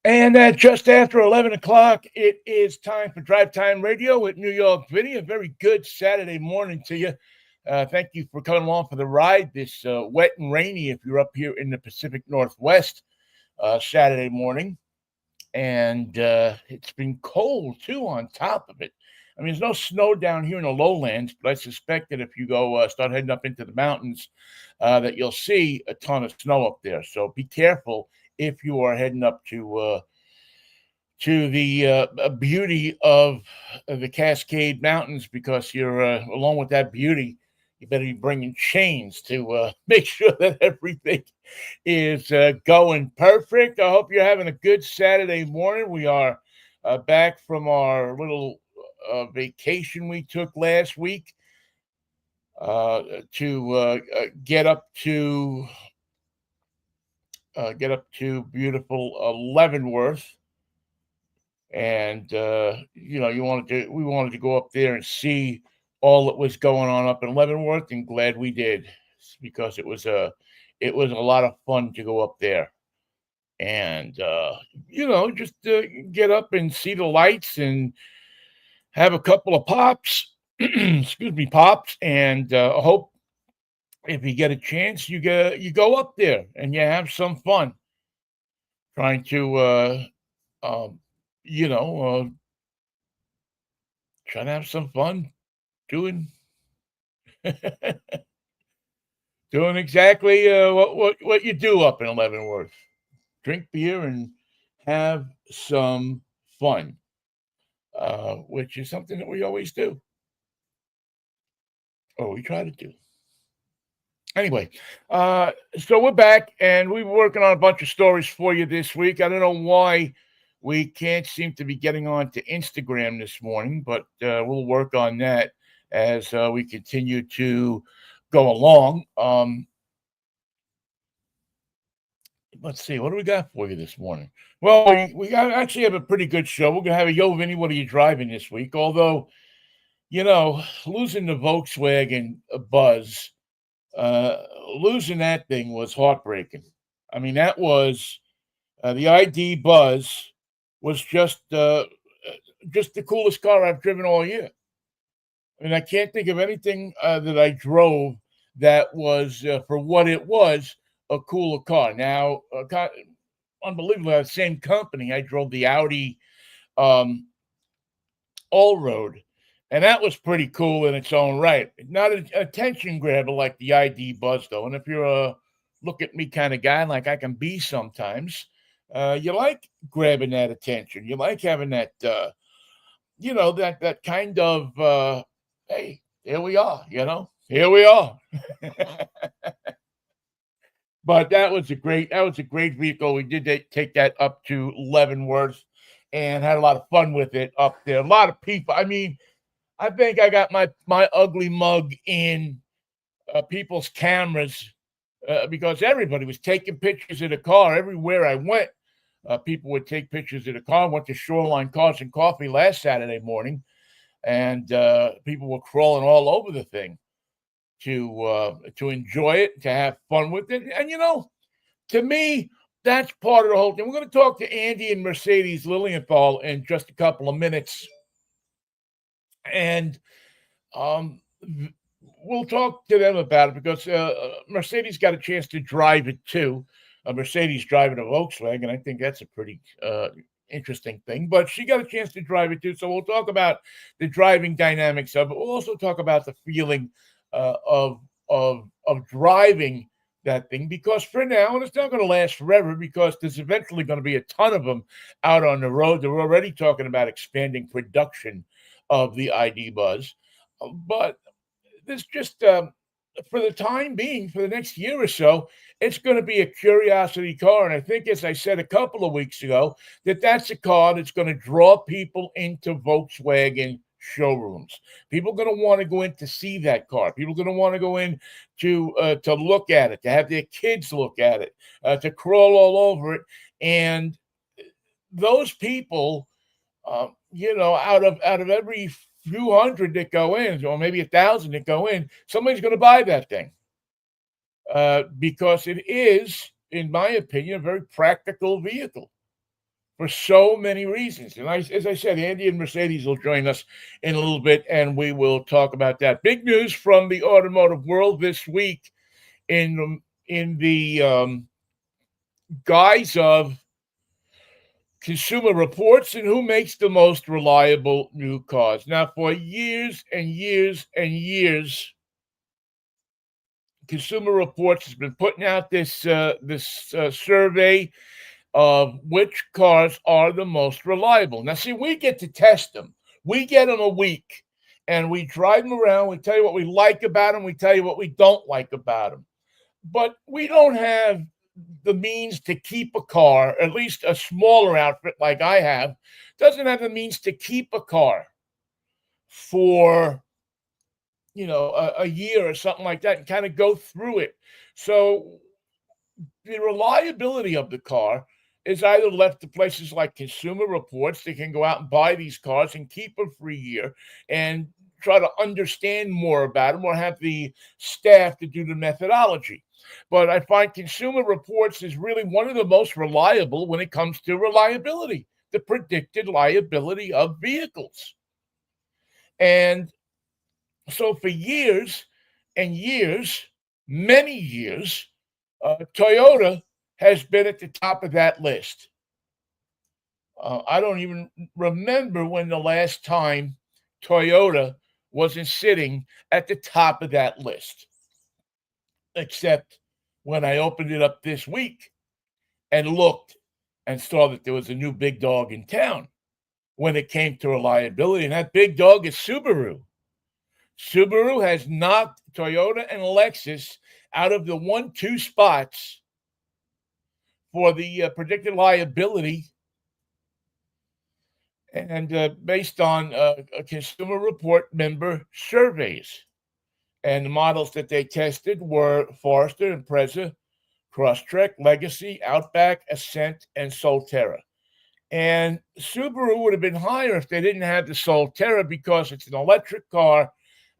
And just after 11 o'clock, it is time for Drive Time Radio with New York Vinnie. A very good Saturday morning to you. Thank you for coming along for the ride this wet and rainy if you're up here in the Pacific Northwest Saturday morning. And it's been cold too on top of it. I mean, there's no snow down here in the lowlands, but I suspect that if you go start heading up into the mountains, that you'll see a ton of snow up there. So be careful if you are heading up to the beauty of the Cascade Mountains, because you're along with that beauty, you better be bringing chains to make sure that everything is going perfect. I hope you're having a good Saturday morning. We are back from our little vacation we took last week to get up to beautiful Leavenworth. And we wanted to go up there and see all that was going on up in Leavenworth, and glad we did, because it was a lot of fun to go up there and just get up and see the lights and have a couple of pops. Excuse me, pops, and hope if you get a chance, you go up there and you have some fun trying to um, you know trying to have some fun doing doing exactly what you do up in Leavenworth. Drink beer and have some fun, which is something that we always do, or we try to do. Anyway, so we're back, and we were working on a bunch of stories for you this week. I don't know why we can't seem to be getting on to Instagram this morning, but we'll work on that as we continue to go along. Let's see, what do we got for you this morning? Well, actually have a pretty good show. We're gonna have a Yo Vinny, what are you driving this week? Although, losing the Volkswagen Buzz, uh, losing that thing was heartbreaking. I mean, that was the ID Buzz was just the coolest car I've driven all year. I mean, I can't think of anything that I drove that was, for what it was, a cooler car. Now, unbelievably, the same company, I drove the Audi um, All Road, and that was pretty cool in its own right. Not an attention grabber like the ID Buzz, though. And if you're a look at me kind of guy, like I can be sometimes, you like grabbing that attention. You like having that, that kind of, hey, here we are, here we are. But that was a great vehicle. We did take that up to Leavenworth and had a lot of fun with it up there. A lot of people. I mean, I think I got my ugly mug in people's cameras because everybody was taking pictures of the car everywhere I went. People would take pictures of the car. Went to Shoreline Cars and Coffee last Saturday morning, and people were crawling all over the thing to enjoy it, to have fun with it. And to me, that's part of the whole thing. We're going to talk to Andy and Mercedes Lilienthal in just a couple of minutes, and um, we'll talk to them about it because Mercedes got a chance to drive it too. Mercedes driving a Volkswagen, I think that's a pretty interesting thing. But she got a chance to drive it too, so we'll talk about the driving dynamics of it. We'll also talk about the feeling of driving that thing, because for now, and it's not going to last forever, because there's eventually going to be a ton of them out on the road. They're already talking about expanding production of the ID Buzz, but this just for the time being, for the next year or so, it's going to be a curiosity car. And I think, as I said a couple of weeks ago, that's a car that's going to draw people into Volkswagen showrooms. People are going to want to go in to see that car. People are going to want to go in to look at it, to have their kids look at it, to crawl all over it. And those people, out of every few hundred that go in, or maybe 1,000 that go in, somebody's going to buy that thing because it is, in my opinion, a very practical vehicle. for so many reasons. And as I said, Andy and Mercedes will join us in a little bit, and we will talk about that. Big news from the automotive world this week in the guise of Consumer Reports and who makes the most reliable new cars. Now, for years and years and years, Consumer Reports has been putting out this survey of which cars are the most reliable. Now, see, we get to test them. We get them a week, and we drive them around. We tell you what we like about them. We tell you what we don't like about them. But we don't have the means to keep a car, at least a smaller outfit like I have, doesn't have the means to keep a car for, a year or something like that and kind of go through it. So the reliability of the car is either left to places like Consumer Reports. They can go out and buy these cars and keep them for a year and try to understand more about them, or have the staff to do the methodology. But I find Consumer Reports is really one of the most reliable when it comes to reliability, the predicted liability of vehicles. And so for years and years, many years, Toyota has been at the top of that list. I don't even remember when the last time Toyota wasn't sitting at the top of that list, except when I opened it up this week and looked and saw that there was a new big dog in town when it came to reliability, and that big dog is Subaru. Subaru has knocked Toyota and Lexus out of the 1-2 spots for the predicted liability, and based on a Consumer Report member surveys. And the models that they tested were Forester, Impreza, Crosstrek, Legacy, Outback, Ascent, and Solterra. And Subaru would have been higher if they didn't have the Solterra, because it's an electric car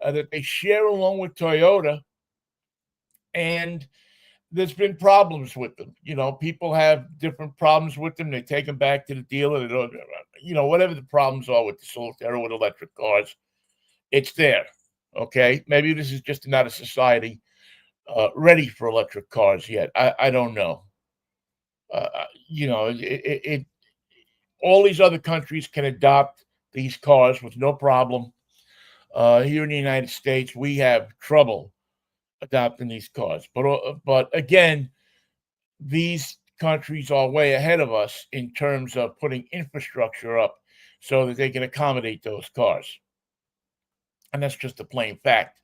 that they share along with Toyota. And there's been problems with them. People have different problems with them. They take them back to the dealer. They don't, whatever the problems are with the Solterra, with electric cars, it's there. Okay, maybe this is just not a society ready for electric cars yet. I don't know. All these other countries can adopt these cars with no problem. Here in the United States, we have trouble adopting these cars. But again, these countries are way ahead of us in terms of putting infrastructure up so that they can accommodate those cars. And that's just a plain fact.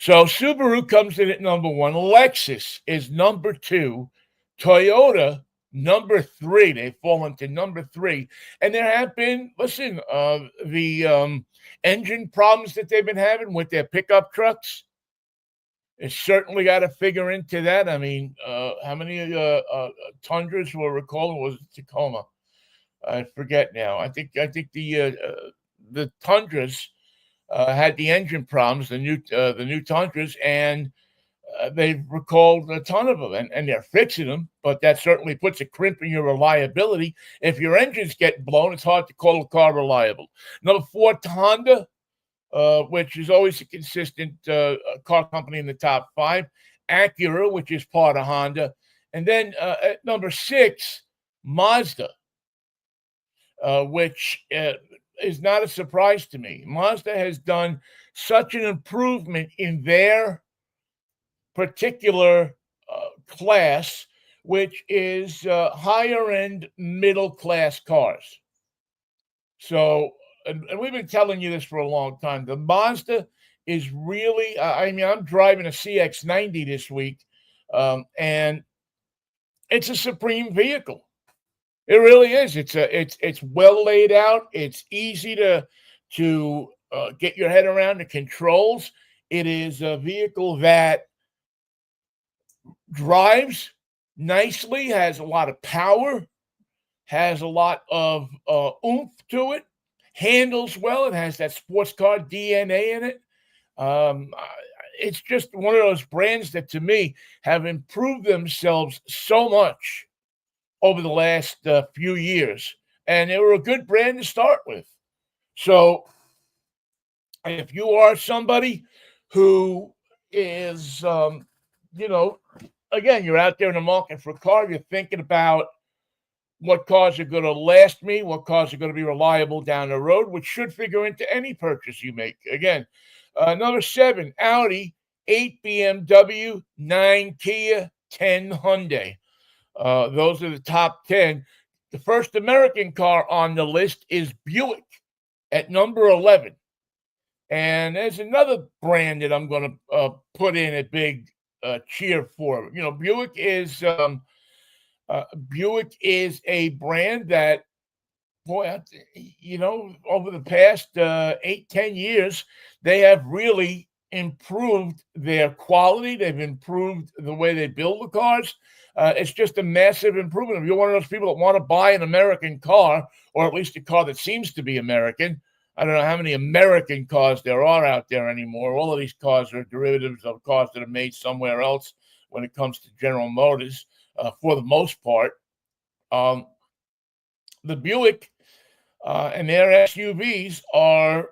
So Subaru comes in at number 1. Lexus is number 2. Toyota, number 3. They've fallen to number 3. And there have been, the engine problems that they've been having with their pickup trucks. It's certainly got to figure into that. I mean, how many Tundras were recalled? Was it Tacoma? I forget now. I think the Tundras had the engine problems, the new Tundras, and they've recalled a ton of them, and they're fixing them. But that certainly puts a crimp in your reliability. If your engine's getting blown, it's hard to call a car reliable. Number 4, Honda, which is always a consistent car company in the top 5. Acura, which is part of Honda. And then at number 6, Mazda, which is not a surprise to me. Mazda has done such an improvement in their particular class, which is higher-end middle-class cars. So, and we've been telling you this for a long time. The Mazda is really, I'm driving a CX-90 this week, and it's a supreme vehicle. It really is. It's well laid out. It's easy to get your head around the controls. It is a vehicle that drives nicely, has a lot of power, has a lot of oomph to it, handles well. It has that sports car DNA in it. It's just one of those brands that, to me, have improved themselves so much over the last few years, and they were a good brand to start with. So if you are somebody who is, again, you're out there in the market for a car, you're thinking about what cars are going to last me, what cars are going to be reliable down the road, which should figure into any purchase you make. Again, number 7, Audi, 8 BMW, 9 Kia, 10 Hyundai. Those are the top 10. The first American car on the list is Buick at number 11. And there's another brand that I'm going to put in a big cheer for. Buick is a brand that, boy, over the past 8-10 years, they have really improved their quality. They've improved the way they build the cars. It's just a massive improvement. If you're one of those people that want to buy an American car, or at least a car that seems to be American, I don't know how many American cars there are out there anymore. All of these cars are derivatives of cars that are made somewhere else when it comes to General Motors, for the most part. The Buick and their SUVs are,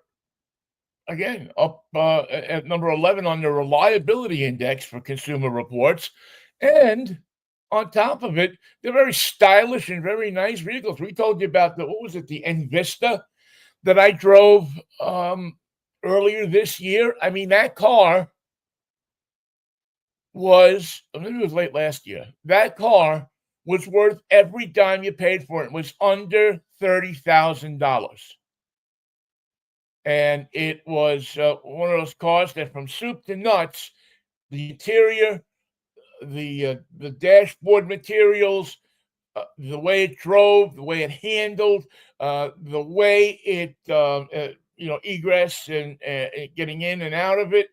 again, up at number 11 on the reliability index for Consumer Reports. And on top of it, they're very stylish and very nice vehicles. We told you about the Envista that I drove earlier this year. I mean, that car was, maybe it was late last year. That car was worth every dime you paid for it. It was under $30,000. And it was one of those cars that, from soup to nuts, the interior, the dashboard materials, the way it drove, the way it handled, the way it, egress and getting in and out of it,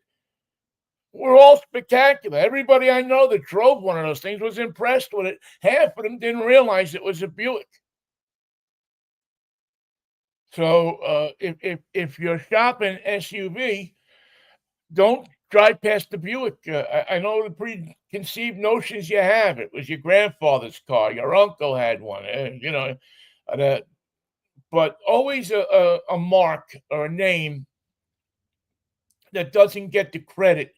were all spectacular. Everybody I know that drove one of those things was impressed with it. Half of them didn't realize it was a Buick. So if you're shopping SUV, don't drive past the Buick. I know the preconceived notions you have. It was your grandfather's car. Your uncle had one. But always a mark or a name that doesn't get the credit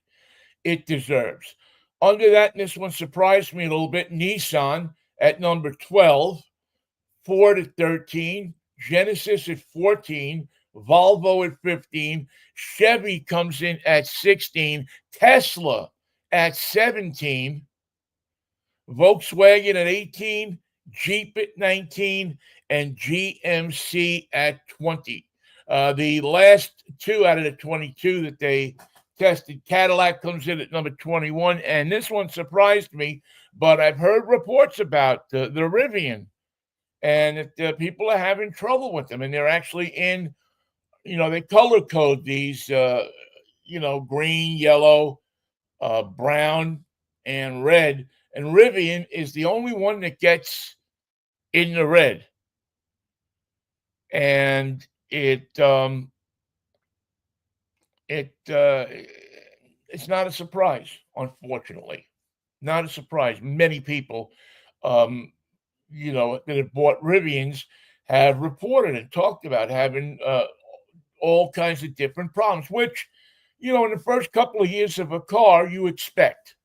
it deserves. Under that, and this one surprised me a little bit, Nissan at number 12, Ford at 13, Genesis at 14, Volvo at 15, Chevy comes in at 16, Tesla at 17, Volkswagen at 18, Jeep at 19, and GMC at 20. The last 2 out of the 22 that they tested, Cadillac comes in at number 21, and this one surprised me, but I've heard reports about the Rivian, and that people are having trouble with them, and they're actually in, they color code these, green, yellow, brown, and red, and Rivian is the only one that gets in the red, and it's not a surprise, unfortunately. Not a surprise. Many people, that have bought Rivians have reported and talked about having all kinds of different problems, which, in the first couple of years of a car, you expect.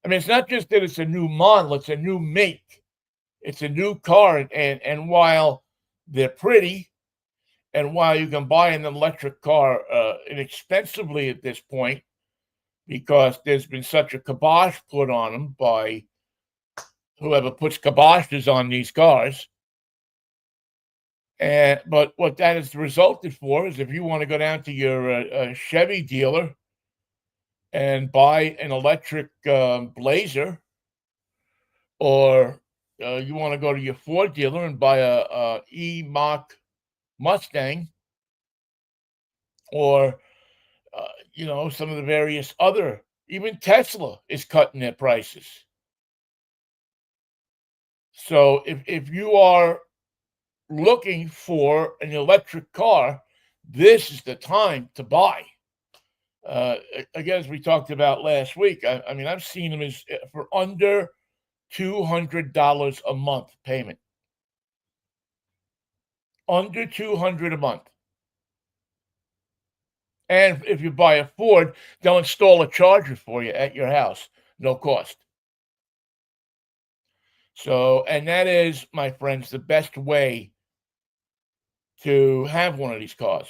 I mean, it's not just that it's a new model, it's a new make. It's a new car, and while they're pretty, and while you can buy an electric car inexpensively at this point, because there's been such a kibosh put on them by whoever puts kiboshes on these cars. But what that has resulted for is, if you want to go down to your Chevy dealer and buy an electric Blazer, or you want to go to your Ford dealer and buy a E-Mach Mustang, or some of the various other, even Tesla is cutting their prices. So if you are looking for an electric car, this is the time to buy. Again, as we talked about last week, I mean, I've seen them for under $200 a month payment. Under $200 a month. And if you buy a Ford, they'll install a charger for you at your house, no cost. So, and that is, my friends, the best way to have one of these cars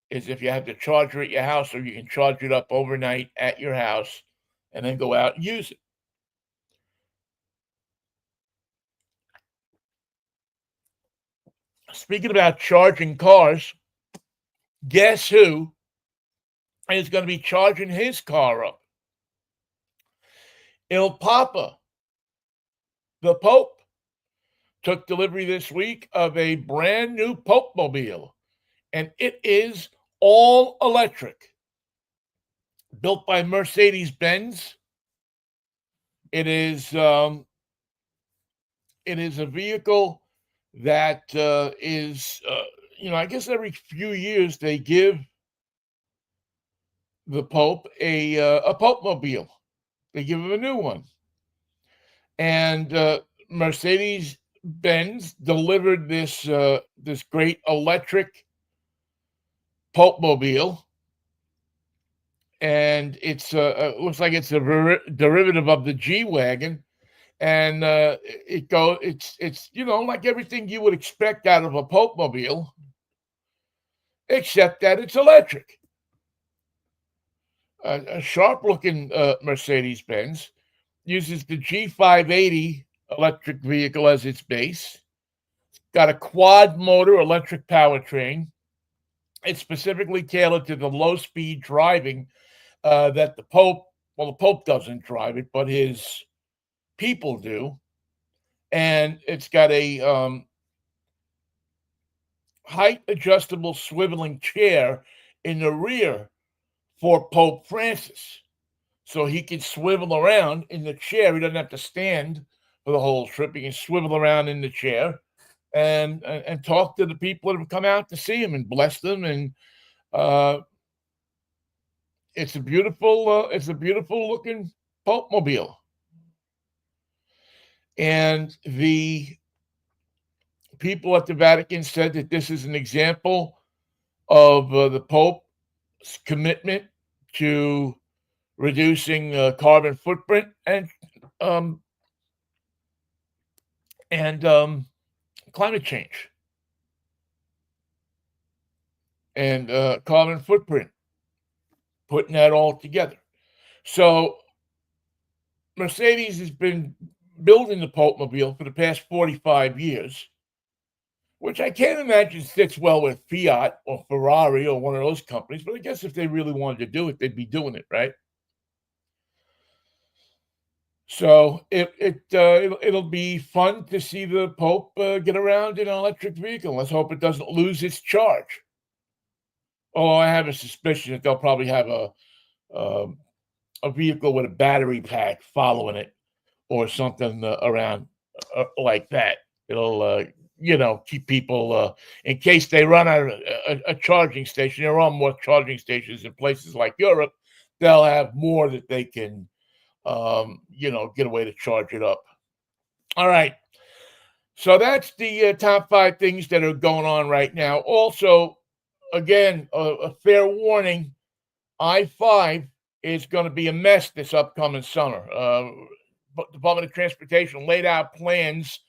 is if you have the charger at your house, or you can charge it up overnight at your house and then go out and use it. Speaking about charging cars, guess who is going to be charging his car up? Il Papa, the Pope, took delivery this week of a brand new Pope-mobile, and it is all electric. Built by Mercedes-Benz. It is a vehicle that is, I guess every few years they give the Pope a Pope-mobile. They give him a new one. And Mercedes-Benz delivered this great electric Pope-mobile, and it's looks like it's a derivative of the G-Wagon, and it's like everything you would expect out of a Pope-mobile, except that it's electric. A sharp-looking Mercedes-Benz uses the G580 electric vehicle as its base. It's got a quad motor electric powertrain. It's specifically tailored to the low-speed driving that the Pope doesn't drive it, but his people do. And it's got a height-adjustable swiveling chair in the rear for Pope Francis. So he can swivel around in the chair. He doesn't have to stand for the whole trip. He can swivel around in the chair and talk to the people that have come out to see him and bless them. And it's a beautiful looking Pope-mobile. And the people at the Vatican said that this is an example of the Pope's commitment to reducing carbon footprint and climate change and carbon footprint, putting that all together. So Mercedes has been building the Pope-mobile for the past 45 years, which I can't imagine fits well with Fiat or Ferrari or one of those companies. But I guess if they really wanted to do it, they'd be doing it, right? So it'll be fun to see the Pope get around in an electric vehicle. Let's hope it doesn't lose its charge. Oh, I have a suspicion that they'll probably have a vehicle with a battery pack following it or something around like that. It'll keep people in case they run out of a charging station. There are more charging stations in places like Europe. They'll have more that they can get a way to charge it up. All right. So that's the top 5 things that are going on right now. Also, again, a fair warning, I-5 is going to be a mess this upcoming summer. Department of Transportation laid out plans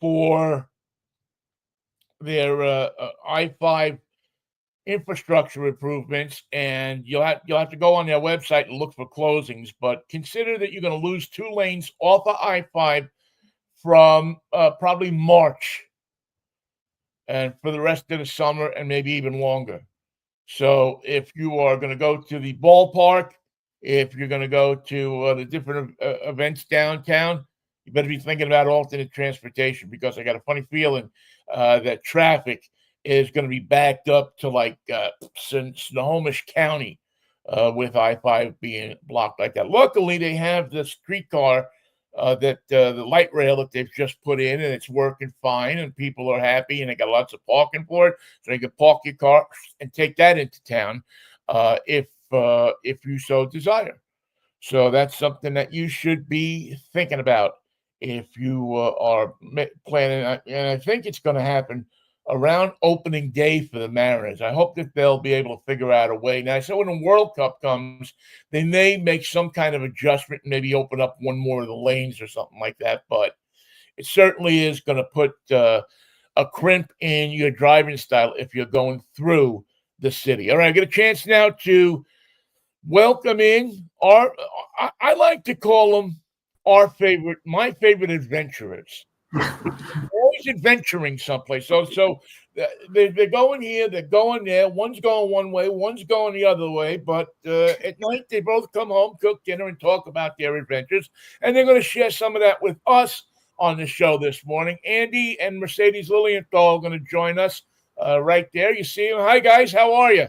for their I-5 infrastructure improvements, and you'll have to go on their website and look for closings. But consider that you're going to lose 2 lanes off of I-5 from probably March and for the rest of the summer and maybe even longer. So if you are going to go to the ballpark, if you're going to go to the different events downtown, you better be thinking about alternate transportation, because I got a funny feeling that traffic is going to be backed up to like Snohomish County with I-5 being blocked like that. Luckily, they have the streetcar the light rail that they've just put in, and it's working fine, and people are happy, and they got lots of parking for it, so you can park your car and take that into town if you so desire. So that's something that you should be thinking about if you are planning, and I think it's going to happen around opening day for the Mariners. I hope that they'll be able to figure out a way. Now, so when the World Cup comes, they may make some kind of adjustment, maybe open up one more of the lanes or something like that. But it certainly is going to put a crimp in your driving style if you're going through the city. All right, I get a chance now to welcome in I like to call them my favorite adventurers. Always adventuring someplace. So they're going here, they're going there. One's going one way, one's going the other way. But at night, they both come home, cook dinner, and talk about their adventures. And they're going to share some of that with us on the show this morning. Andy and Mercedes Lillienthal are going to join us right there. You see them. Hi, guys. How are you?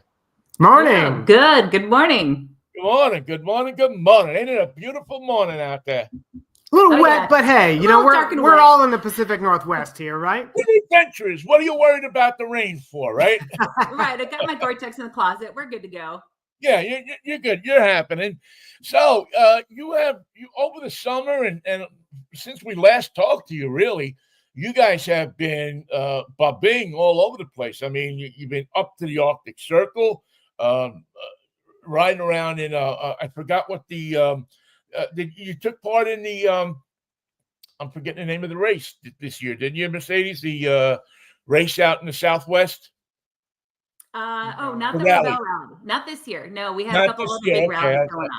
Morning. Yeah, good. Good morning. Good morning. Good morning. Good morning. Ain't it a beautiful morning out there? A little wet, but hey, we're all in the Pacific Northwest here, right? What adventures? What are you worried about the rain for, right? Right. I got my Gore-Tex in the closet. We're good to go. Yeah, you're good. You're happening. So you over the summer and since we last talked to you, really, you guys have been bobbing all over the place. I mean, you've been up to the Arctic Circle, riding around in I forgot what you took part in the I'm forgetting the name of the race this year, didn't you, Mercedes? The race out in the Southwest. Not the Rebel Rally. Not this year. No, we had a couple of big rallies going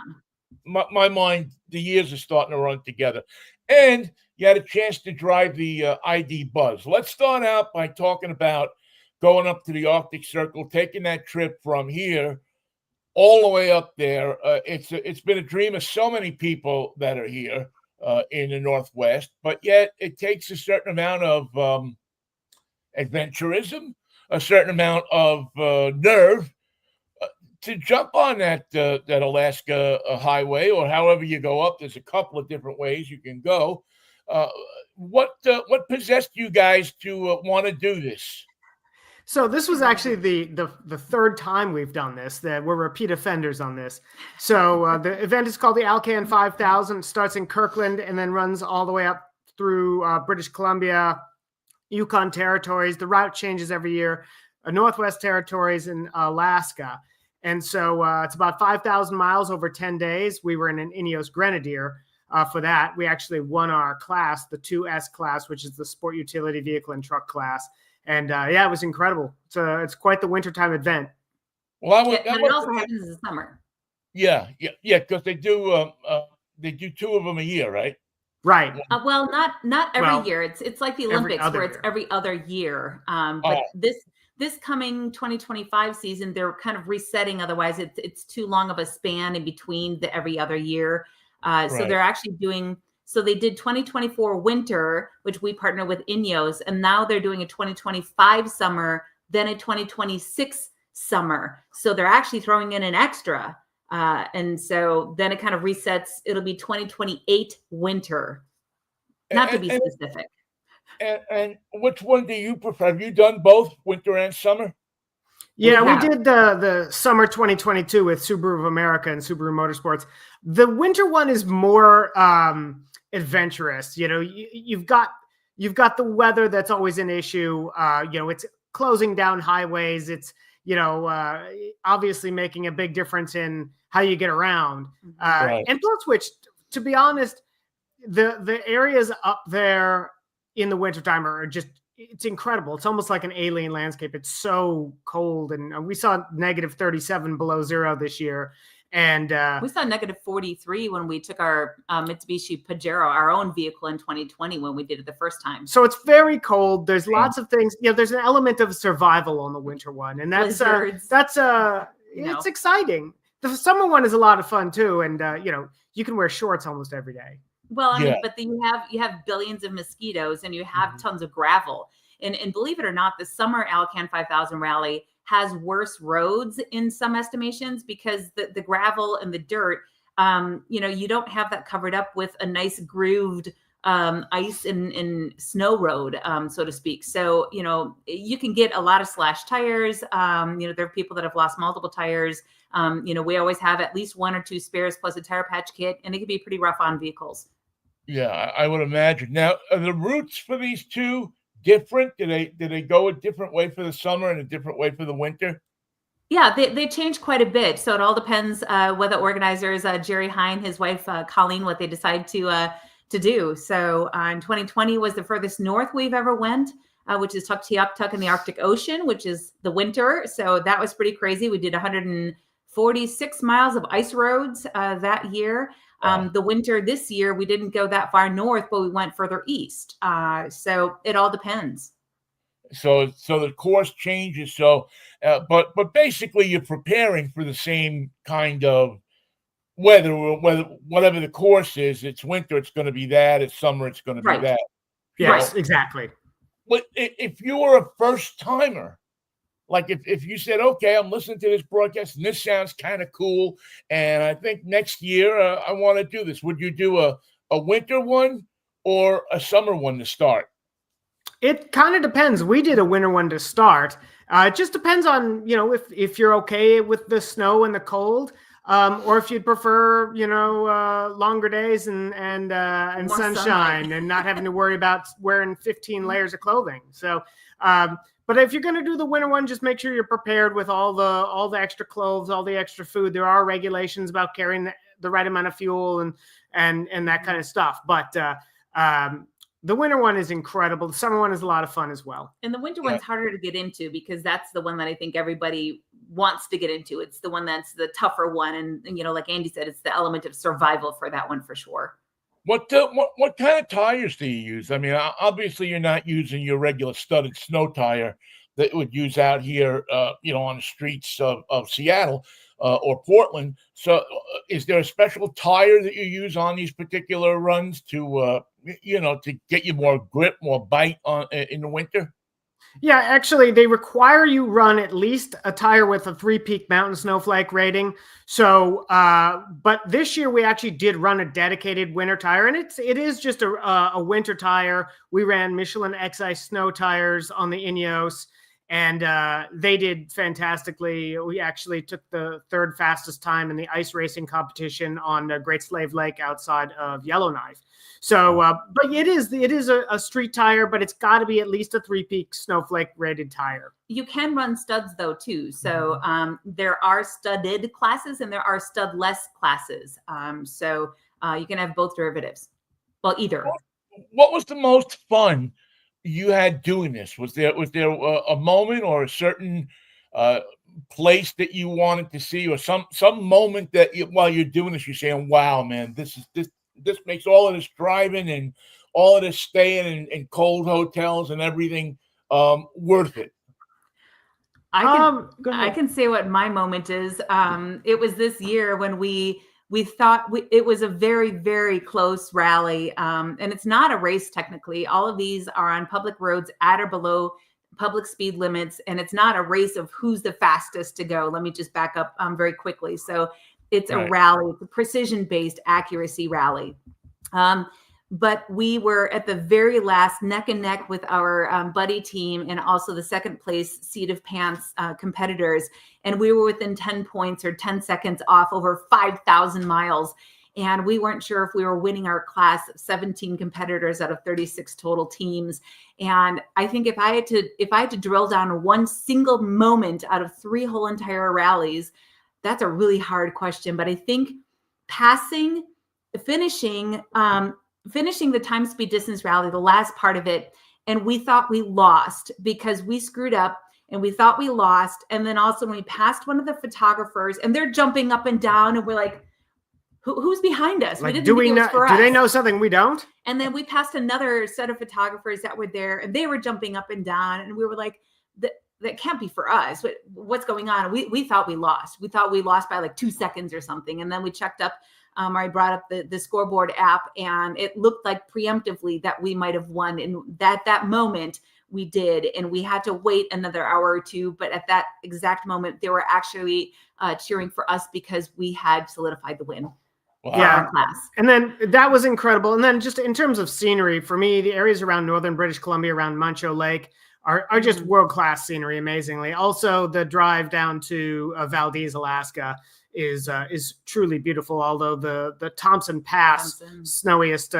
on. My mind, the years are starting to run together. And you had a chance to drive the ID Buzz. Let's start out by talking about going up to the Arctic Circle, taking that trip from here all the way up there. It's been a dream of so many people that are here in the Northwest, but yet it takes a certain amount of adventurism, a certain amount of nerve to jump on that Alaska highway, or however you go up. There's a couple of different ways you can go. What possessed you guys to want to do this? So this was actually the third time we've done this, that we're repeat offenders on this. So the event is called the Alcan 5000. It starts in Kirkland and then runs all the way up through British Columbia, Yukon Territories. The route changes every year, Northwest Territories and Alaska. And so it's about 5,000 miles over 10 days. We were in an Ineos Grenadier for that. We actually won our class, the 2S class, which is the sport utility vehicle and truck class. And it was incredible. It's quite the wintertime event. Well, it also happens in the summer. Yeah, because they do two of them a year, right? Right. Well, not every year. It's like the Olympics, where it's every other year. But this coming 2025 season, they're kind of resetting. Otherwise, it's too long of a span in between the every other year. So they're actually doing. So they did 2024 winter, which we partner with Ineos, and now they're doing a 2025 summer, then a 2026 summer. So they're actually throwing in an extra. And so then it kind of resets. It'll be 2028 winter, not to be specific. And which one do you prefer? Have you done both winter and summer? Yeah, we did the summer 2022 with Subaru of America and Subaru Motorsports. The winter one is more adventurous. You've got the weather that's always an issue. It's closing down highways. It's obviously making a big difference in how you get around. And plus, which, to be honest, the areas up there in the wintertime are just, it's incredible. It's almost like an alien landscape. It's so cold. And we saw -37 below zero this year. And we saw -43 when we took our Mitsubishi Pajero, our own vehicle, in 2020 when we did it the first time. So it's very cold. There's lots of things. There's an element of survival on the winter one, and it's exciting. The summer one is a lot of fun too, and you can wear shorts almost every day. Well, I mean, but then you have billions of mosquitoes and you have tons of gravel. And believe it or not, the summer Alcan 5000 rally has worse roads in some estimations because the gravel and the dirt, you don't have that covered up with a nice grooved ice and snow road, so to speak. So, you can get a lot of slashed tires. There are people that have lost multiple tires. We always have at least one or two spares plus a tire patch kit, and it can be pretty rough on vehicles. Yeah, I would imagine. Now, are the routes for these two different? Do they go a different way for the summer and a different way for the winter? Yeah, they change quite a bit. So it all depends what the organizers, Jerry Hine, his wife Colleen, what they decide to do. So in 2020 was the furthest north we've ever went, which is Tuktoyaktuk in the Arctic Ocean, which is the winter. So that was pretty crazy. We did 146 miles of ice roads that year. Wow. The winter this year, we didn't go that far north, but we went further east. So it all depends. So the course changes. So, but basically, you're preparing for the same kind of weather. Whether whatever the course is, it's winter, it's going to be that. It's summer, it's going to be Right. that. Yes, exactly. But if you were a first timer, like if you said, okay, I'm listening to this broadcast and this sounds kind of cool, and I think next year I want to do this, would you do a winter one or a summer one to start? It kind of depends. We did a winter one to start. It just depends on, if you're okay with the snow and the cold, or if you'd prefer, longer days and sunshine and not having to worry about wearing 15 layers of clothing. So, but if you're going to do the winter one, just make sure you're prepared with all the extra clothes, all the extra food. There are regulations about carrying the right amount of fuel and that kind of stuff. But the winter one is incredible. The summer one is a lot of fun as well. And the winter one's harder to get into because that's the one that I think everybody wants to get into. It's the one that's the tougher one. And like Andy said, it's the element of survival for that one for sure. What kind of tires do you use? I mean, obviously you're not using your regular studded snow tire that would use out here, on the streets of Seattle or Portland. So is there a special tire that you use on these particular runs to get you more grip, more bite in the winter? Yeah, actually, they require you run at least a tire with a 3-peak mountain snowflake rating. So, but this year we actually did run a dedicated winter tire, and it is just a winter tire. We ran Michelin X-Ice snow tires on the Ineos, and they did fantastically. We actually took the 3rd fastest time in the ice racing competition on Great Slave Lake outside of Yellowknife. So, but it is a street tire, but it's got to be at least a 3-peak snowflake rated tire. You can run studs though too. So there are studded classes and there are studless classes. So you can have both derivatives. Well, either. What was the most fun you had doing this? Was there a moment or a certain place that you wanted to see, or some moment that while you're doing this, you're saying, "Wow, man, this makes all of this driving and all of this staying in cold hotels and everything worth it"? I can say what my moment is. It was this year when we thought it was a very, very close rally. And it's not a race technically. All of these are on public roads at or below public speed limits. And it's not a race of who's the fastest to go. Let me just back up very quickly. So it's a rally, it's a precision-based accuracy rally. But we were at the very last neck and neck with our buddy team and also the 2nd place seat of pants competitors. And we were within 10 points or 10 seconds off over 5,000 miles. And we weren't sure if we were winning our class of 17 competitors out of 36 total teams. And I think if I had to drill down one single moment out of 3 whole entire rallies, that's a really hard question. But I think finishing the time, speed, distance rally, the last part of it, and we thought we lost because we screwed up and we thought we lost. And then also when we passed one of the photographers and they're jumping up and down and we're like, who's behind us? Like, do they know something we don't? And then we passed another set of photographers that were there and they were jumping up and down. And we were like, that can't be for us. What's going on? We thought we lost. We thought we lost by like 2 seconds or something. And then we checked up. I brought up the scoreboard app and it looked like preemptively that we might have won. And that moment we did, and we had to wait another hour or two. But at that exact moment, they were actually cheering for us because we had solidified the win. Wow. Yeah. And then that was incredible. And then just in terms of scenery, for me, the areas around northern British Columbia, around Muncho Lake, are just world-class scenery, amazingly. Also, the drive down to Valdez, Alaska is truly beautiful, although the Thompson Pass, snowiest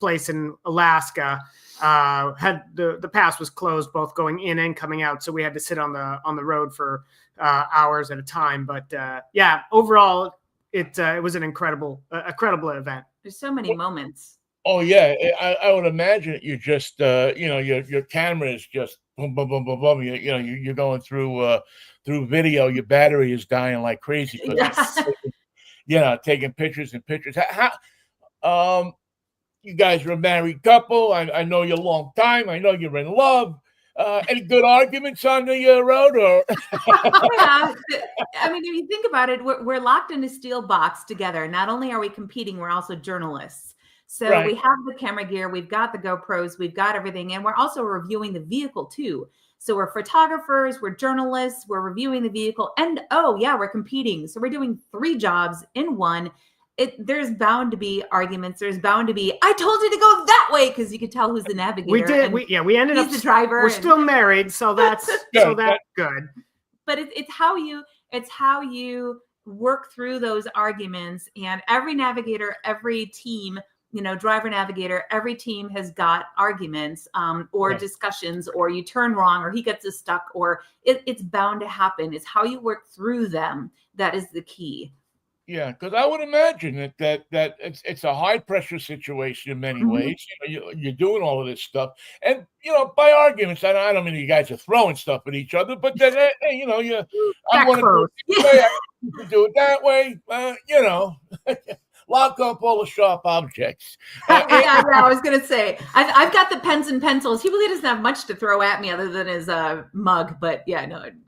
place in Alaska. Had the pass was closed both going in and coming out, so we had to sit on the road for hours at a time. But yeah, overall, it was an incredible event. There's so many moments. Oh yeah, I would imagine you're just your camera is just boom boom boom boom boom. You're going through video. Your battery is dying like crazy. Yes. Taking pictures and pictures. How you guys are a married couple. I know you a long time. I know you're in love. Any good arguments on the road, or? Yeah. I mean, if you think about it, we're locked in a steel box together. Not only are we competing, we're also journalists. So Right. We have the camera gear, we've got the GoPros, we've got everything, and we're also reviewing the vehicle too. So we're photographers, we're journalists, we're reviewing the vehicle, and we're competing. So we're doing 3 jobs in one. There's bound to be arguments. There's bound to be, I told you to go that way, because you could tell who's the navigator. We did. We ended up the driver. We're still married, so that's good. But it's how you work through those arguments. And every navigator, every team, driver navigator, every team has got arguments or Right. discussions, or you turn wrong, or he gets us stuck, or it's bound to happen. It's how you work through them that is the key. Yeah, because I would imagine that it's a high pressure situation in many ways. You're doing all of this stuff, and by arguments, I don't mean you guys are throwing stuff at each other, but then hey, I want to do it this way, I do it that way. Lock up all the sharp objects. Yeah, I was gonna say I've got the pens and pencils. He really doesn't have much to throw at me other than his mug, but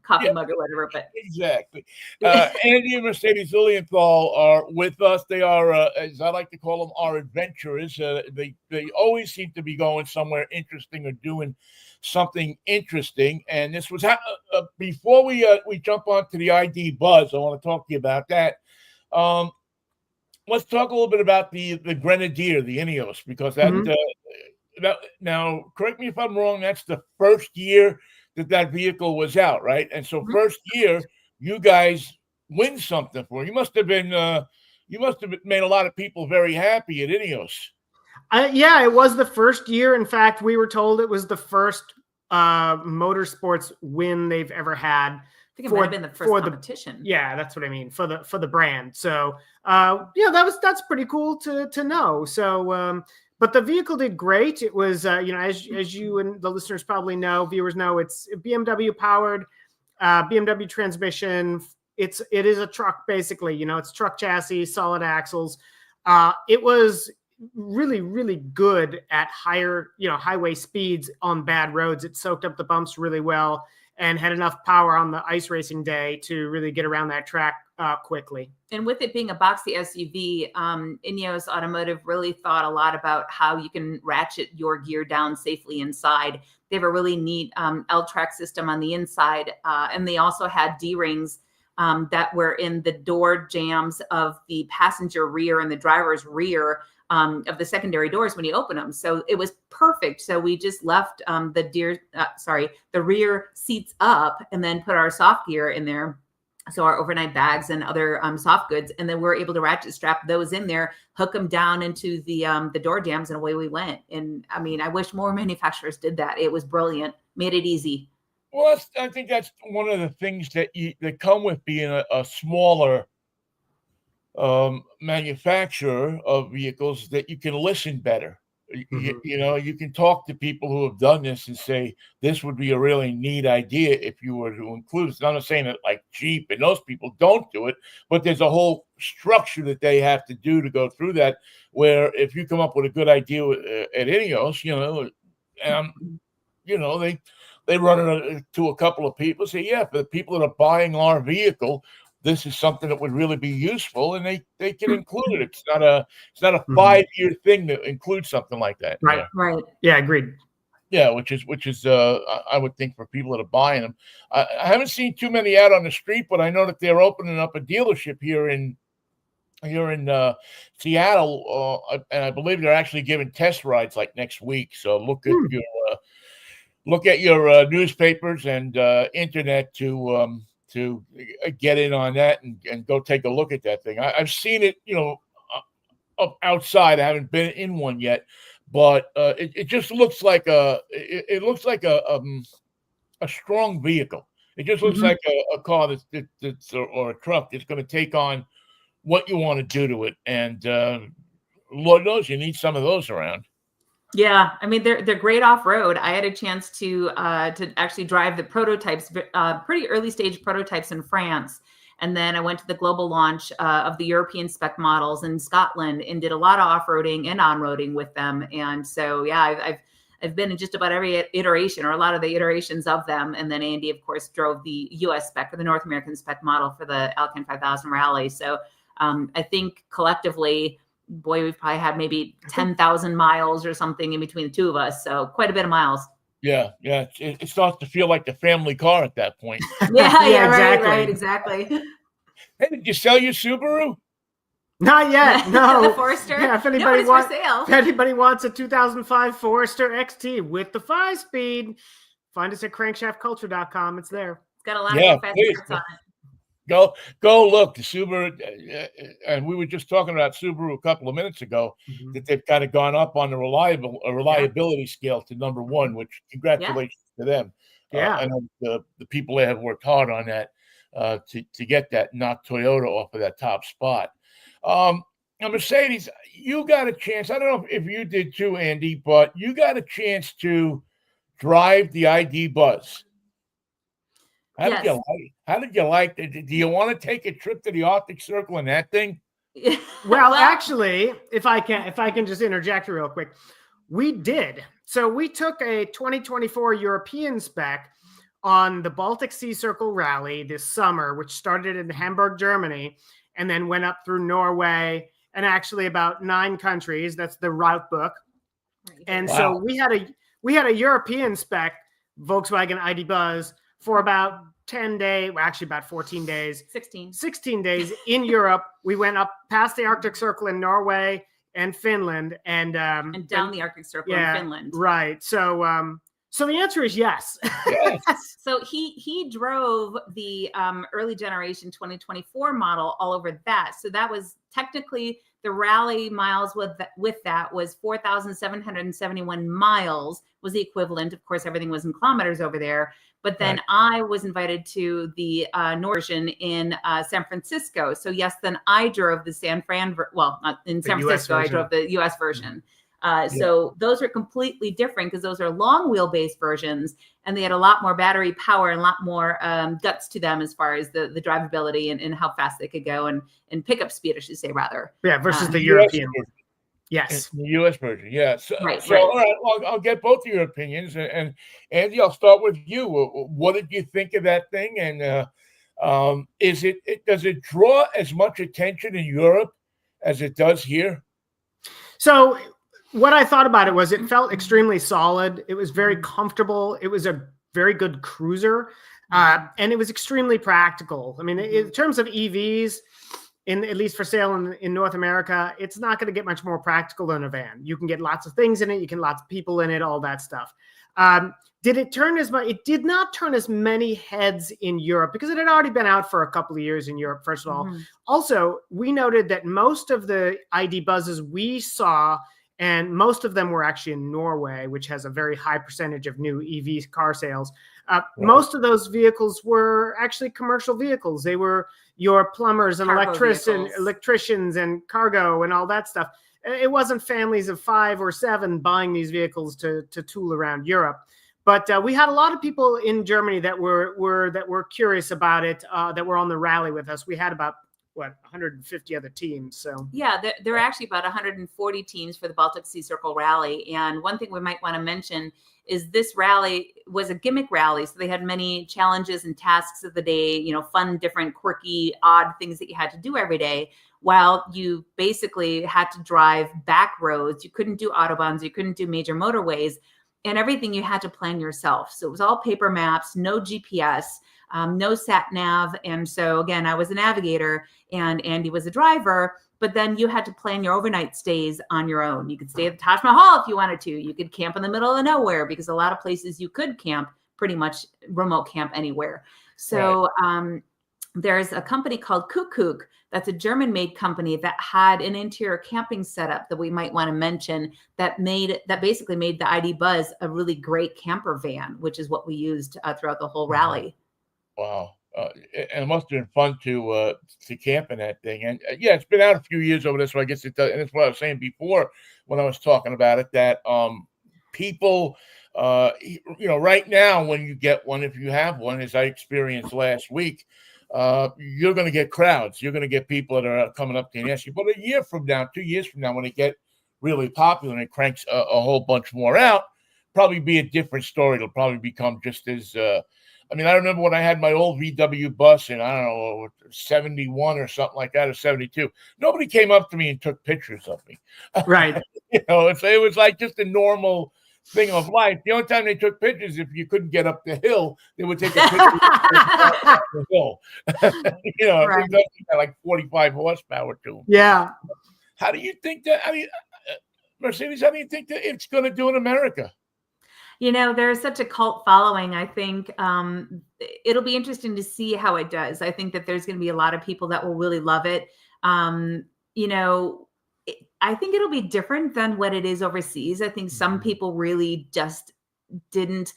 coffee mug or whatever. But exactly. Andy and Mercedes Lilienthal are with us. They are, as I like to call them, our adventurers. They always seem to be going somewhere interesting or doing something interesting. And this was before we jump onto the ID Buzz. I want to talk to you about that. Let's talk a little bit about the Grenadier, the Ineos, because that now, correct me if I'm wrong, that's the first year that vehicle was out, right? And so first year, you guys win something for it. You must have made a lot of people very happy at Ineos. Yeah, it was the first year. In fact, we were told it was the first motorsports win they've ever had. I think it might have been the first competition. Yeah, that's what I mean, for the brand. So that's pretty cool to know. So but the vehicle did great. It was as you and the listeners probably know, viewers know, it's BMW powered, BMW transmission. It is a truck basically. It's truck chassis, solid axles. It was really, really good at higher highway speeds on bad roads. It soaked up the bumps really well, and had enough power on the ice racing day to really get around that track quickly. And with it being a boxy SUV, Ineos Automotive really thought a lot about how you can ratchet your gear down safely inside. They have a really neat L-track system on the inside, and they also had D-rings that were in the door jambs of the passenger rear and the driver's rear of the secondary doors when you open them. So it was perfect. So we just left the rear seats up and then put our soft gear in there. So our overnight bags and other soft goods. And then we're able to ratchet strap those in there, hook them down into the door jambs, and away we went. And I mean, I wish more manufacturers did that. It was brilliant. Made it easy. Well, I think that's one of the things that come with being a smaller manufacturer of vehicles, that you can listen better. You can talk to people who have done this and say, this would be a really neat idea if you were to include it. I'm not saying that like Jeep and those people don't do it, but there's a whole structure that they have to do to go through that, where if you come up with a good idea at Ineos, they run it to a couple of people, say, yeah, for the people that are buying our vehicle, this is something that would really be useful, and they can include it. It's not a 5-year thing to include something like that. Right. Yeah. Right. Yeah, agreed. Yeah, which is I would think for people that are buying them. I haven't seen too many out on the street, but I know that they're opening up a dealership here in Seattle, and I believe they're actually giving test rides like next week. So look at your newspapers and internet to get in on that and go take a look at that thing. I've seen it, up outside. I haven't been in one yet, but it just looks like a strong vehicle. It just looks like a car that's or a truck that's going to take on what you want to do to it. And Lord knows you need some of those around. Yeah, I mean they're great off road. I had a chance to actually drive the prototypes, pretty early stage prototypes in France, and then I went to the global launch of the European spec models in Scotland and did a lot of off roading and on roading with them. And so yeah, I've been in just about every iteration or a lot of the iterations of them. And then Andy, of course, drove the US spec or the North American spec model for the Alcan 5000 Rally. So I think collectively, boy, we've probably had maybe 10,000 miles or something in between the two of us. So quite a bit of miles. Yeah. It starts to feel like the family car at that point. Yeah, right, exactly. Hey, did you sell your Subaru? Not yet. No. The Forester. Yeah, if anybody wants a 2005 Forester XT with the 5-speed, find us at crankshaftculture.com. It's there. It's got a lot of fast parts on it. Go look. The Subaru, and we were just talking about Subaru a couple of minutes ago, that they've kind of gone up on the reliability scale to number 1, which congratulations to them. I know the people that have worked hard on that to get that, knock Toyota off of that top spot. Now, Mercedes, you got a chance. I don't know if you did too, Andy, but you got a chance to drive the ID Buzz. How did you like it? Do you want to take a trip to the Arctic Circle in that thing? Well, actually, if I can just interject real quick, we did. So we took a 2024 European spec on the Baltic Sea Circle Rally this summer, which started in Hamburg, Germany, and then went up through Norway and actually about 9 countries. That's the route book. And so we had a European spec Volkswagen ID Buzz for about 10 days, well, actually about 14 days. 16 days in Europe. We went up past the Arctic Circle in Norway and Finland and down the Arctic Circle in Finland. Right. So so the answer is yes. So he drove the early generation 2024 model all over that. So that was technically the rally miles with that was 4,771 miles was the equivalent. Of course, everything was in kilometers over there. But then I was invited to the North version in San Francisco. So yes, then I drove the San Francisco, I drove the US version. So those are completely different because those are long wheelbase versions and they had a lot more battery power and a lot more guts to them as far as the drivability and how fast they could go and pickup speed, I should say, rather. Yeah, versus the European version. Yes. The U.S. version, yeah. So, right. All right, well, I'll get both of your opinions. And Andy, I'll start with you. What did you think of that thing? And does it draw as much attention in Europe as it does here? So what I thought about it was it felt extremely solid. It was very comfortable. It was a very good cruiser. And it was extremely practical. I mean, in terms of EVs, at least for sale in North America, it's not going to get much more practical than a van. You can get lots of things in it. You can lots of people in it, all that stuff. Did it turn as much? It did not turn as many heads in Europe because it had already been out for a couple of years in Europe, first of all. Also, we noted that most of the ID Buzzes we saw, and most of them were actually in Norway, which has a very high percentage of new EV car sales. Most of those vehicles were actually commercial vehicles. They were your plumbers and electricians and cargo and all that stuff. It wasn't families of 5 or 7 buying these vehicles to tool around Europe. But we had a lot of people in Germany that were curious about it, that were on the rally with us. We had about 150 other teams. So yeah, there are actually about 140 teams for the Baltic Sea Circle Rally. And one thing we might want to mention is this rally was a gimmick rally. So they had many challenges and tasks of the day, fun, different, quirky, odd things that you had to do every day, while you basically had to drive back roads. You couldn't do autobahns, you couldn't do major motorways, and everything you had to plan yourself. So it was all paper maps, no GPS, no sat nav. And so again, I was a navigator and Andy was a driver, but then you had to plan your overnight stays on your own. You could stay at the Taj Mahal if you wanted to. You could camp in the middle of nowhere because a lot of places you could camp, pretty much remote camp anywhere. So there's a company called Kuckuck that's a German-made company that had an interior camping setup that we might want to mention that basically made the ID Buzz a really great camper van, which is what we used throughout the whole rally. Wow. It must have been fun to camp in that thing. And yeah, it's been out a few years over there, so I guess it does. And that's what I was saying before when I was talking about it, that people, right now when you get one, if you have one, as I experienced last week, you're going to get crowds. You're going to get people that are coming up to you and ask you. But a year from now, 2 years from now, when it get really popular and it cranks a whole bunch more out, probably be a different story. It'll probably become just as I remember when I had my old VW bus in, I don't know, 71 or something like that, or 72. Nobody came up to me and took pictures of me. Right. It was like just a normal thing of life. The only time they took pictures, if you couldn't get up the hill, they would take a picture of the hill. Right. It had like 45 horsepower to them. Yeah. How do you think that, Mercedes, how do you think that it's going to do in America? There's such a cult following. I think it'll be interesting to see how it does. I think that there's going to be a lot of people that will really love it. I think it'll be different than what it is overseas. I think some people really just didn't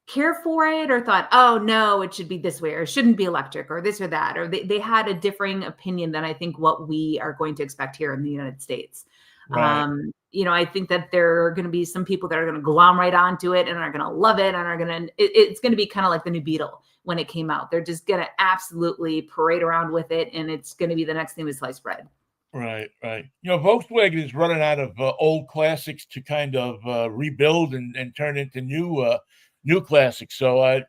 care for it or thought, oh, no, it should be this way or it shouldn't be electric or this or that. Or they had a differing opinion than I think what we are going to expect here in the United States. Right. I think that there are going to be some people that are going to glom right onto it and are going to love it and it's going to be kind of like the new Beetle when it came out. They're just going to absolutely parade around with it. And it's going to be the next thing with sliced bread. Right. Volkswagen is running out of old classics to kind of rebuild and turn into new classics. So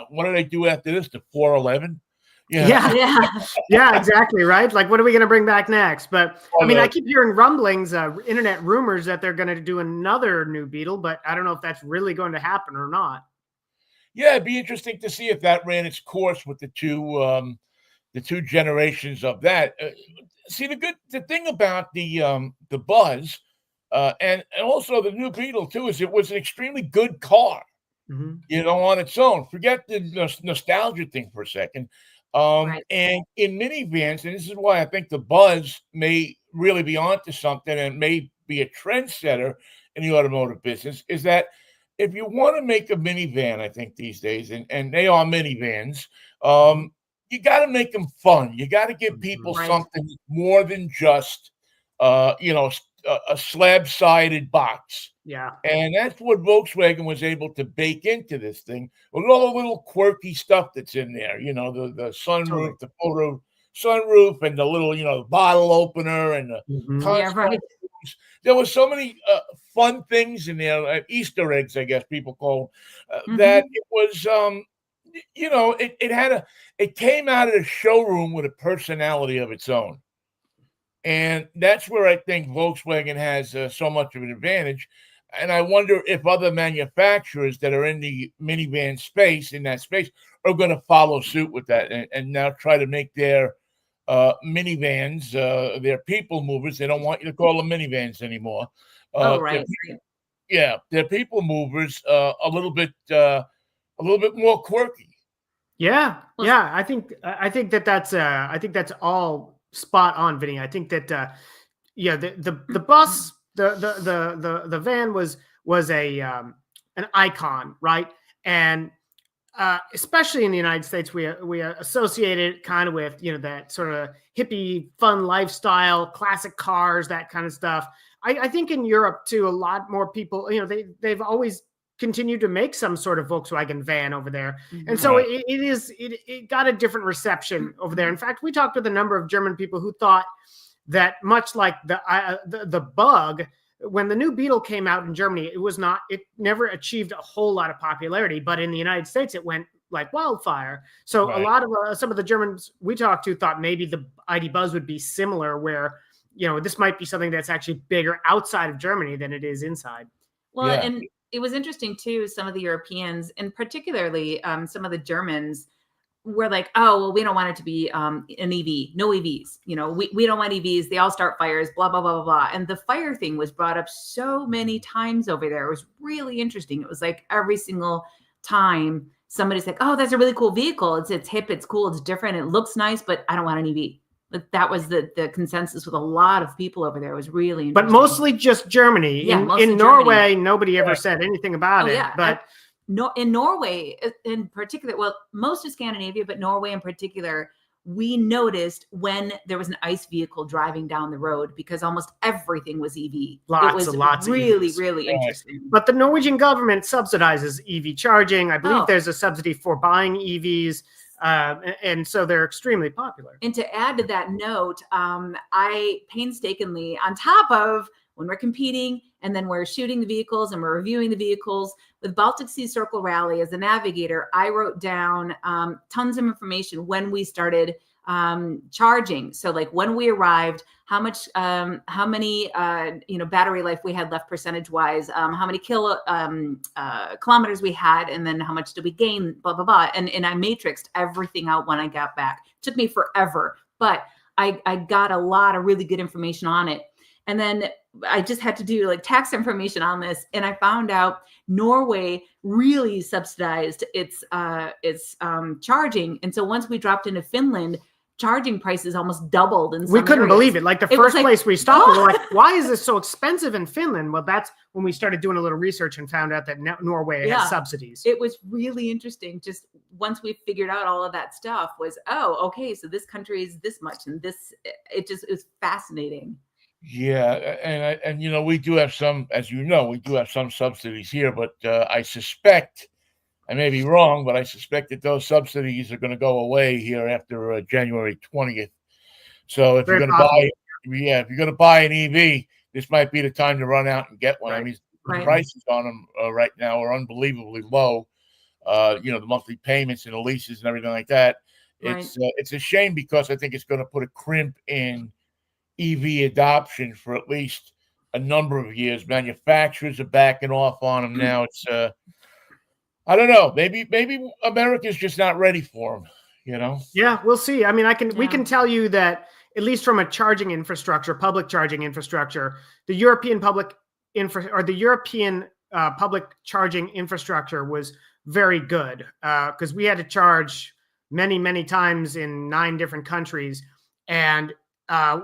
what do they do after this? The 411? Yeah, exactly. Right. Like, what are we going to bring back next? But I keep hearing rumblings, internet rumors that they're going to do another new Beetle, but I don't know if that's really going to happen or not. Yeah, it'd be interesting to see if that ran its course with the two generations of that. See, the thing about the Buzz and also the new Beetle too is it was an extremely good car, on its own. Forget the nostalgia thing for a second. Right. And in minivans, and this is why I think the Buzz may really be onto something and may be a trendsetter in the automotive business, is that if you want to make a minivan, I think these days, and they are minivans, you got to make them fun. You got to give people something more than just, a slab-sided box. And that's what Volkswagen was able to bake into this thing with all the little quirky stuff that's in there. The sunroof, the photo sunroof, and the little, bottle opener, and the there was so many fun things in there, Easter eggs, I guess people call that it was. It came out of the showroom with a personality of its own. And that's where I think Volkswagen has so much of an advantage. And I wonder if other manufacturers that are in the minivan space, are going to follow suit with that and now try to make their minivans, their people movers. They don't want you to call them minivans anymore. They're people movers a little bit more quirky. Yeah. I think that's all spot on, Vinny. I think that the bus, the van was an icon, right? And especially in the United States, we associate it kind of with that sort of hippie fun lifestyle, classic cars, that kind of stuff. I think in Europe too, a lot more people, they've always continued to make some sort of Volkswagen van over there. And so it got a different reception over there. In fact, we talked with a number of German people who thought that much like the Bug, when the new Beetle came out in Germany, it never achieved a whole lot of popularity, but in the United States, it went like wildfire. So a lot of some of the Germans we talked to thought maybe the ID Buzz would be similar, where, this might be something that's actually bigger outside of Germany than it is inside. Well, and it was interesting too, some of the Europeans and particularly some of the Germans were like, oh, well, we don't want it to be an EV, no EVs. We don't want EVs. They all start fires, blah, blah, blah, blah, blah. And the fire thing was brought up so many times over there. It was really interesting. It was like every single time somebody's like, oh, that's a really cool vehicle. It's hip, it's cool, it's different, it looks nice, but I don't want an EV. But that was the consensus with a lot of people over there. It was really interesting. But mostly just Germany. Yeah, in Norway, nobody ever said anything about it. Yeah. But in Norway in particular, well, most of Scandinavia, but Norway in particular, we noticed when there was an ICE vehicle driving down the road because almost everything was EV. Lots really, of really interesting. But the Norwegian government subsidizes EV charging. I believe there's a subsidy for buying EVs. And so they're extremely popular. And to add to that note, I painstakingly, on top of when we're competing and then we're shooting the vehicles and we're reviewing the vehicles, with Baltic Sea Circle Rally as a navigator, I wrote down tons of information when we started charging. So like when we arrived, how many battery life we had left percentage wise, how many kilometers we had, and then how much did we gain, blah, blah, blah. And I matrixed everything out when I got back. It took me forever, but I got a lot of really good information on it. And then I just had to do like tax information on this. And I found out Norway really subsidized its charging. And so once we dropped into Finland, charging prices almost doubled. And we couldn't believe it. Like the first place we stopped, we were like, why is this so expensive in Finland? Well, that's when we started doing a little research and found out that Norway has subsidies. It was really interesting. Just once we figured out all of that stuff was, oh, okay, so this country is this much. And this, it was fascinating. Yeah. And you know, we do have some, as you know, we do have some subsidies here, but I suspect, I may be wrong, but I suspect that those subsidies are going to go away here after January 20th. So if you're going to buy an EV, this might be the time to run out and get one. Right. I mean, the prices on them right now are unbelievably low. The monthly payments and the leases and everything like that. It's a shame because I think it's going to put a crimp in EV adoption for at least a number of years. Manufacturers are backing off on them now. It's I don't know. Maybe America's just not ready for them. You know? Yeah, we'll see. I mean, we can tell you that at least from a charging infrastructure, public charging infrastructure, the European public charging infrastructure was very good because we had to charge many, many times in 9 different countries, and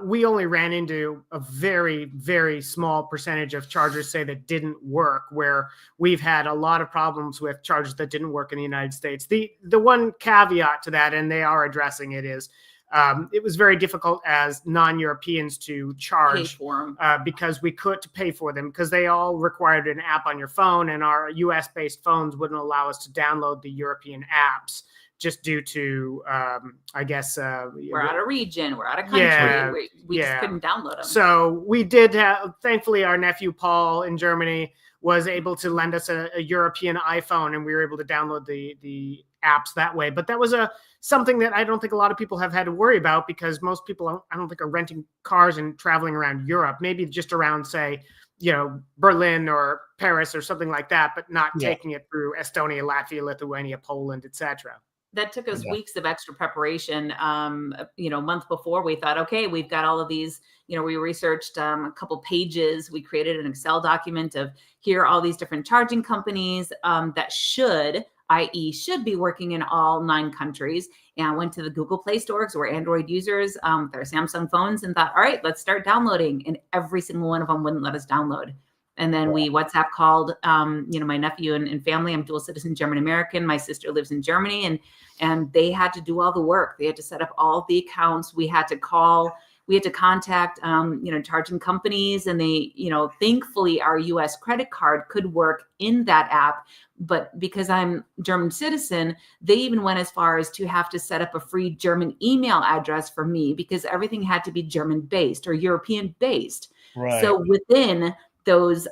we only ran into a very, very small percentage of chargers say that didn't work, where we've had a lot of problems with chargers that didn't work in the United States. The one caveat to that, and they are addressing it, is it was very difficult as non-Europeans to charge because we could pay for them because they all required an app on your phone, and our US-based phones wouldn't allow us to download the European apps. Just due to, I guess, we're out of region, we're out of country. We just couldn't download them. So we did have, thankfully, our nephew Paul in Germany was able to lend us a European iPhone, and we were able to download the apps that way. But that was something that I don't think a lot of people have had to worry about because most people, I don't think, are renting cars and traveling around Europe. Maybe just around, say, Berlin or Paris or something like that, but not taking it through Estonia, Latvia, Lithuania, Poland, etc. That took us weeks of extra preparation. A month before, we thought, okay, we've got all of these, we researched a couple pages. We created an Excel document of here are all these different charging companies that should be working in all 9 countries. And I went to the Google Play Store because we're Android users with our Samsung phones and thought, all right, let's start downloading. And every single one of them wouldn't let us download. And then we WhatsApp called, my nephew and family. I'm dual citizen German-American. My sister lives in Germany, and they had to do all the work. They had to set up all the accounts. We had to contact, charging companies, and they, thankfully our US credit card could work in that app. But because I'm German citizen, they even went as far as to have to set up a free German email address for me because everything had to be German based or European based. Right. So within those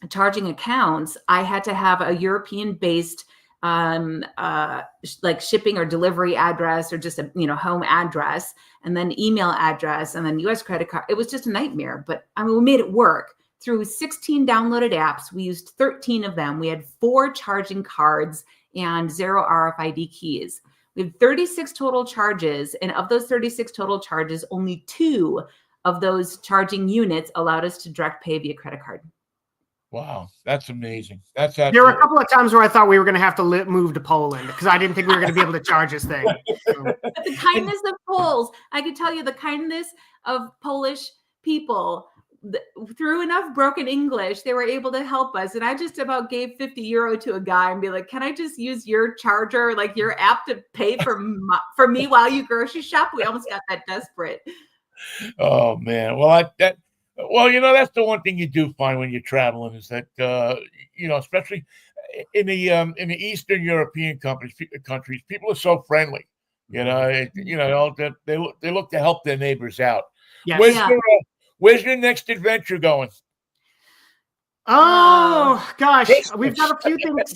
charging accounts, I had to have a European-based like shipping or delivery address or just a home address, and then email address, and then US credit card. It was just a nightmare, but I mean, we made it work. Through 16 downloaded apps, we used 13 of them. We had 4 charging cards and 0 RFID keys. We had 36 total charges, and of those 36 total charges, only 2 of those charging units allowed us to direct pay via credit card. Wow, that's amazing. That's there were a couple of times where I thought we were going to have to move to Poland because I didn't think we were going to be able to charge this thing. So. But the kindness of Poles, I could tell you the kindness of Polish people. Through enough broken English, they were able to help us. And I just about gave €50 to a guy and be like, can I just use your charger, like your app, to pay for me while you grocery shop? We almost got that desperate. Oh, man. Well, that's the one thing you do find when you're traveling is that, especially in the Eastern European countries, people are so friendly. They look to help their neighbors out. Yes. Where's your next adventure going? Oh gosh, we've got a few things.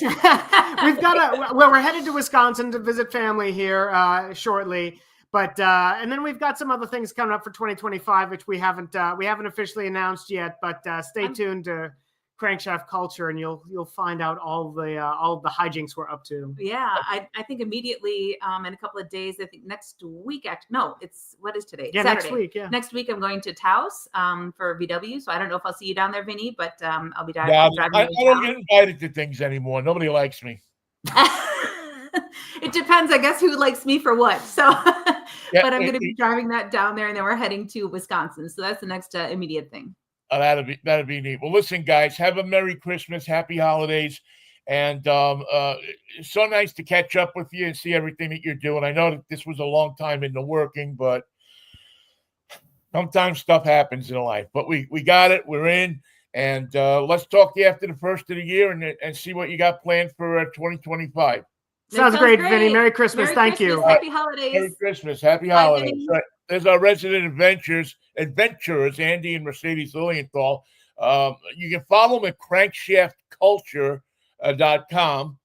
We're headed to Wisconsin to visit family here shortly. But and then we've got some other things coming up for 2025, which we haven't officially announced yet. But stay tuned to Crankshaft Culture, and you'll find out all the hijinks we're up to. Yeah, I think immediately in a couple of days. I think next week. What is today? Yeah, Saturday. Next week. Yeah, next week I'm going to Taos for VW. So I don't know if I'll see you down there, Vinnie, but I'll be driving. I don't get invited to things anymore. Nobody likes me. It depends, I guess, who likes me for what. So, but I'm going to be driving that down there, and then we're heading to Wisconsin. So that's the next immediate thing. That'd be neat. Well, listen, guys, have a Merry Christmas, Happy Holidays, and it's so nice to catch up with you and see everything that you're doing. I know that this was a long time in the working, but sometimes stuff happens in life. But we got it. We're in. And let's talk to you after the first of the year and see what you got planned for 2025. Sounds great, Vinnie. Merry Christmas. Thank you. Happy holidays. Merry Christmas. Happy holidays. Right. There's our resident adventurers, Andy and Mercedes Lilienthal. You can follow them at crankshaftculture.com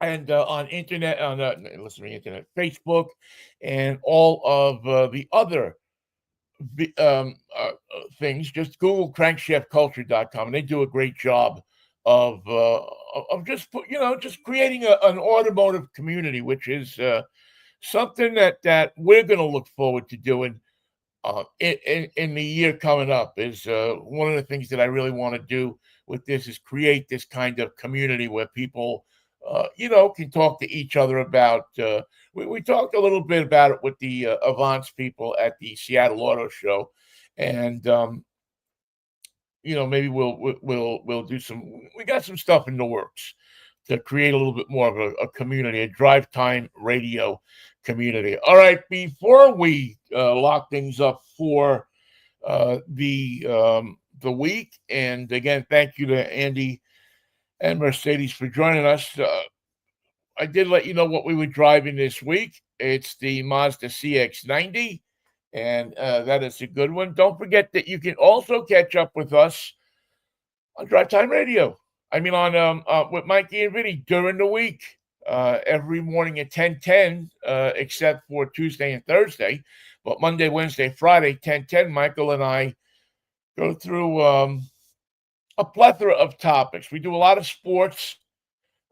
and on internet, Facebook, and all of the other things. Just Google crankshaftculture.com, and they do a great job of just creating an automotive community, which is something that we're going to look forward to doing in the year coming up. Is one of the things that I really want to do with this is create this kind of community where people can talk to each other about. We talked a little bit about it with the Avance people at the Seattle Auto Show, and maybe we'll do some. We got some stuff in the works to create a little bit more of a community, a Drivetime radio community. All right, before we lock things up for the week, and again, thank you to Andy and Mercedes for joining us. I did let you know what we were driving this week. It's the Mazda CX-90, and that is a good one. Don't forget that you can also catch up with us on Drivetime Radio. I mean, on with Mikey and Vinnie during the week, every morning at 10:10, except for Tuesday and Thursday. But Monday, Wednesday, Friday, 10:10, Michael and I go through a plethora of topics. We do a lot of sports,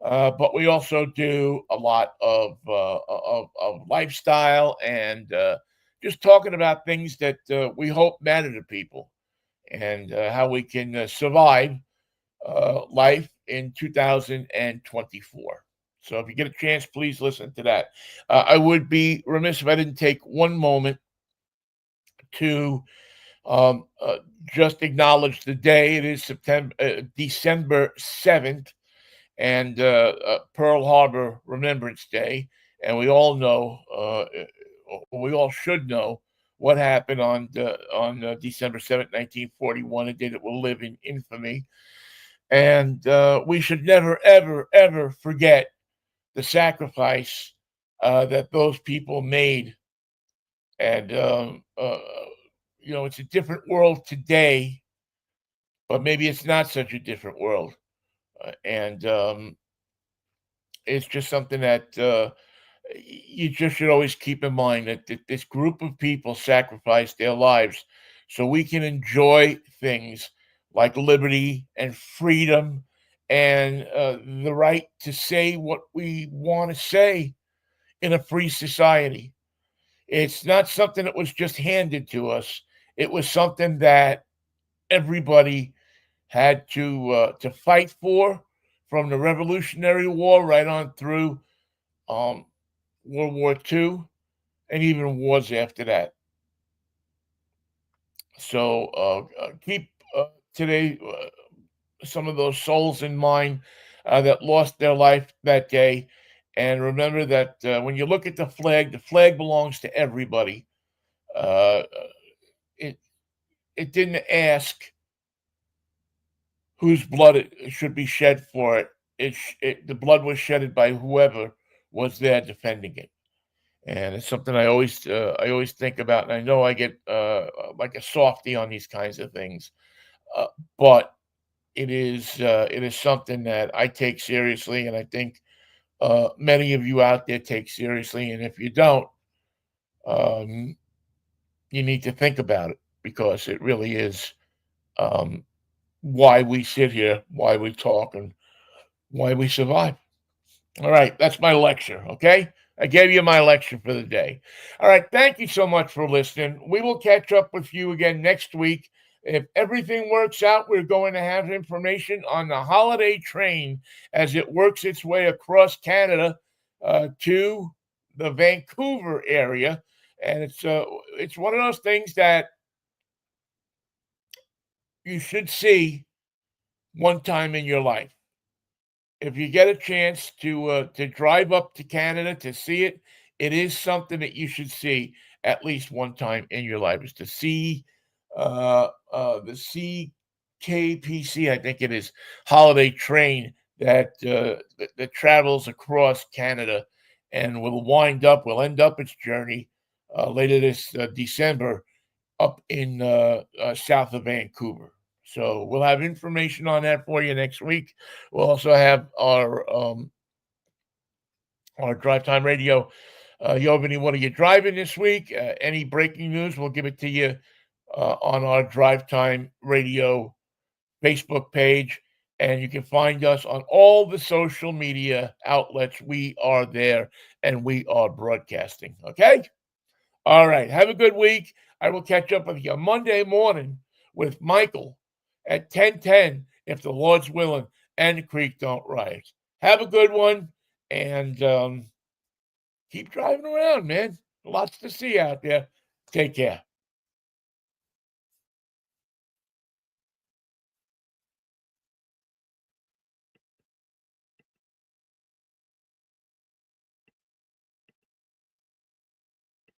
but we also do a lot of lifestyle and just talking about things that we hope matter to people and how we can survive life in 2024. So if you get a chance, please listen to that. I would be remiss if I didn't take one moment to just acknowledge the day. It is December 7th, and Pearl Harbor Remembrance Day. And we all know, we all should know what happened on December 7th, 1941, a day that will live in infamy. And we should never, ever, ever forget the sacrifice that those people made. And, it's a different world today, but maybe it's not such a different world. And it's just something that you just should always keep in mind that this group of people sacrificed their lives so we can enjoy things like liberty and freedom and the right to say what we want to say in a free society. It's not something that was just handed to us. It was something that everybody had to fight for, from the Revolutionary War right on through World War II, and even wars after that. So keep today some of those souls in mind that lost their life that day. And remember that when you look at the flag belongs to everybody. It didn't ask whose blood it should be shed for it. The blood was shedded by whoever was there defending it. And it's something I always think about. And I know I get like a softie on these kinds of things, but it is something that I take seriously, and I think many of you out there take seriously. And if you don't, you need to think about it, because it really is why we sit here, why we talk, and why we survive. All right, that's my lecture, okay? I gave you my lecture for the day. All right, thank you so much for listening. We will catch up with you again next week. If everything works out, we're going to have information on the holiday train as it works its way across Canada to the Vancouver area. And it's one of those things that you should see one time in your life. If you get a chance to drive up to Canada to see it, it is something that you should see at least one time in your life. Is to see the CKPC, I think it is, holiday train that travels across Canada, and will end up its journey later this December up in south of Vancouver. So we'll have information on that for you next week. We'll also have our Drive Time Radio. Yo, Vinnie, what are you driving this week? Any breaking news, we'll give it to you on our Drive Time Radio Facebook page. And you can find us on all the social media outlets. We are there, and we are broadcasting. Okay? All right. Have a good week. I will catch up with you Monday morning with Michael at 10:10, if the Lord's willing and the creek don't rise. Have a good one, and keep driving around, man. Lots to see out there. Take care.